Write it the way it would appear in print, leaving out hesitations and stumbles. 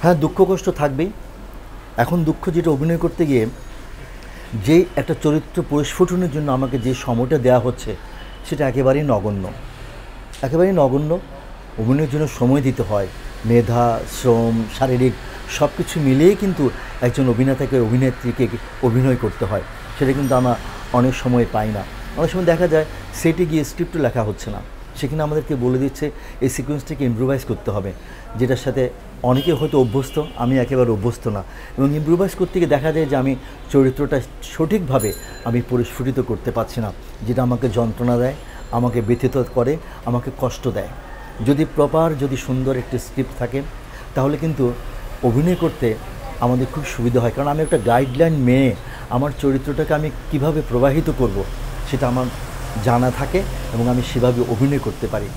হ্যাঁ, দুঃখ কষ্ট থাকবেই। এখন দুঃখ যেটা অভিনয় করতে গিয়ে যে একটা চরিত্র পরিস্ফুটনের জন্য আমাকে যে সময়টা দেওয়া হচ্ছে সেটা একেবারেই নগণ্য, একেবারেই নগণ্য। অভিনয়ের জন্য সময় দিতে হয়, মেধা, শ্রম, শারীরিক সব কিছু মিলিয়েই কিন্তু একজন অভিনেতাকে অভিনেত্রীকে অভিনয় করতে হয়। সেটা কিন্তু আমরা অনেক সময় পাই না। অনেক সময় দেখা যায় সেটে গিয়ে স্ক্রিপ্টও লেখা হচ্ছে না, সেখানে আমাদেরকে বলে দিচ্ছে এই সিকোয়েন্সটাকে ইম্প্রোভাইজ করতে হবে, যেটার সাথে অনেকে হয়তো অভ্যস্ত, আমি একেবারে অভ্যস্ত না। এবং ইম্প্রোভাইজ করতে গিয়ে দেখা যায় যে আমি চরিত্রটা সঠিকভাবে আমি পরিস্ফুটিত করতে পারছি না, যেটা আমাকে যন্ত্রণা দেয়, আমাকে ব্যথিত করে, আমাকে কষ্ট দেয়। যদি সুন্দর একটি স্ক্রিপ্ট থাকে তাহলে কিন্তু অভিনয় করতে আমাদের খুব সুবিধা হয়, কারণ আমি একটা গাইডলাইন মেনে আমার চরিত্রটাকে আমি কিভাবে প্রবাহিত করব সেটা আমার জানা থাকে এবং আমি সেভাবে অভিনয় করতে পারি।